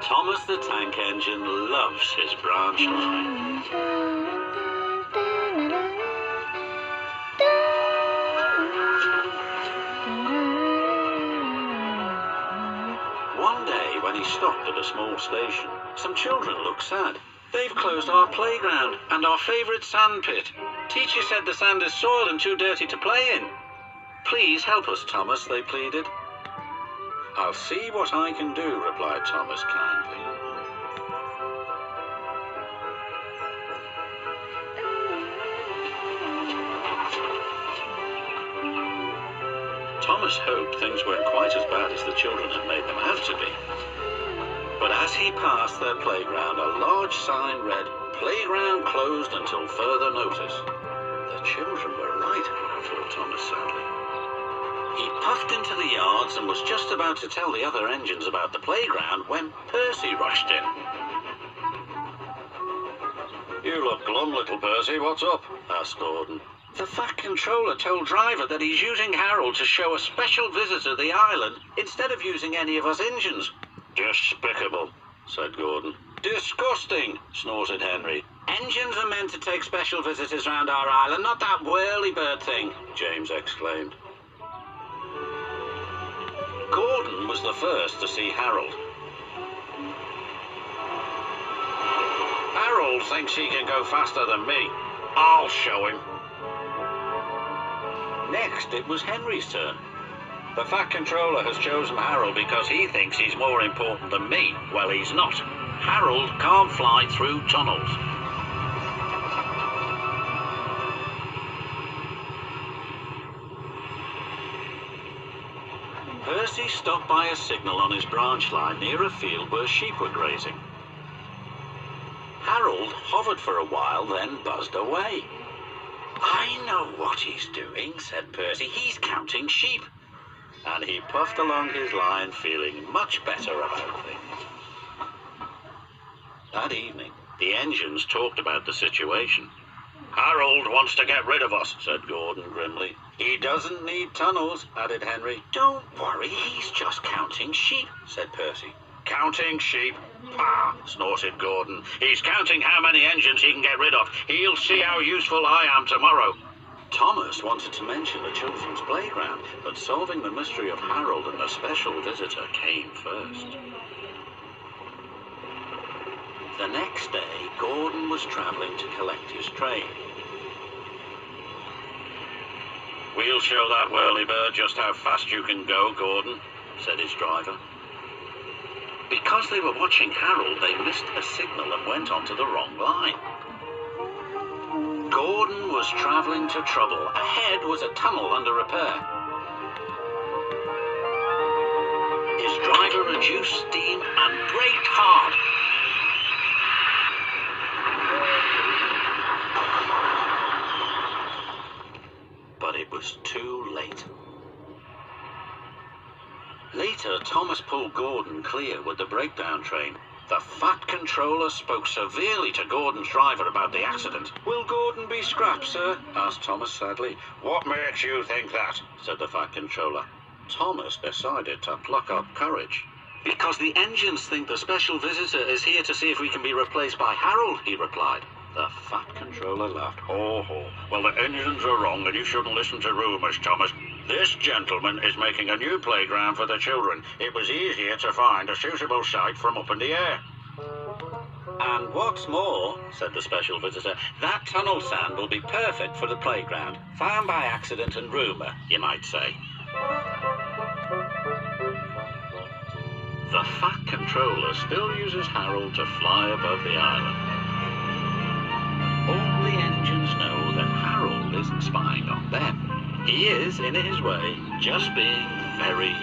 Thomas the Tank Engine loves his branch line. One day, when he stopped at a small station, some children looked sad. They've closed our playground and our favourite sand pit. Teacher said the sand is soiled and too dirty to play in. Please help us, Thomas, they pleaded. I'll see what I can do, replied Thomas kindly. Thomas hoped things weren't quite as bad as the children had made them out to be. But as he passed their playground, a large sign read, "Playground closed until further notice." The children were right, thought Thomas sadly. He puffed into the yards and was just about to tell the other engines about the playground when Percy rushed in. "You look glum, little Percy. What's up?" asked Gordon. "The Fat Controller told Driver that he's using Harold to show a special visitor the island instead of using any of us engines." "Despicable," said Gordon. "Disgusting," snorted Henry. "Engines are meant to take special visitors round our island, not that whirlybird thing," James exclaimed. Gordon was the first to see Harold. "Harold thinks he can go faster than me. I'll show him." Next, it was Henry's turn. "The Fat Controller has chosen Harold because he thinks he's more important than me." "Well, he's not. Harold can't fly through tunnels." Percy stopped by a signal on his branch line near a field where sheep were grazing. Harold hovered for a while, then buzzed away. "I know what he's doing," said Percy. "He's counting sheep." And he puffed along his line, feeling much better about things. That evening, the engines talked about the situation. "Harold wants to get rid of us," said Gordon grimly. "He doesn't need tunnels," added Henry. "Don't worry, he's just counting sheep," said Percy. "Counting sheep? Pah!" snorted Gordon. "He's counting how many engines he can get rid of. He'll see how useful I am tomorrow." Thomas wanted to mention the children's playground, but solving the mystery of Harold and the special visitor came first. The next day, Gordon was travelling to collect his train. "We'll show that whirlybird just how fast you can go, Gordon," said his driver. Because they were watching Harold, they missed a signal and went onto the wrong line. Gordon was travelling to trouble. Ahead was a tunnel under repair. His driver reduced steam and braked hard. But it was too late. Later, Thomas pulled Gordon clear with the breakdown train. The Fat Controller spoke severely to Gordon's driver about the accident. "Will Gordon be scrapped, sir?" asked Thomas sadly. "What makes you think that?" said the Fat Controller. Thomas decided to pluck up courage. "Because the engines think the special visitor is here to see if we can be replaced by Harold," he replied. The Fat Controller laughed. "Ho, ho. Well, the engines are wrong and you shouldn't listen to rumours, Thomas. This gentleman is making a new playground for the children. It was easier to find a suitable site from up in the air." "And what's more," said the special visitor, "that tunnel sand will be perfect for the playground. Found by accident and rumour, you might say." The Fat Controller still uses Harold to fly above the island. All the engines know that Harold isn't spying on them. He is, in his way, just being very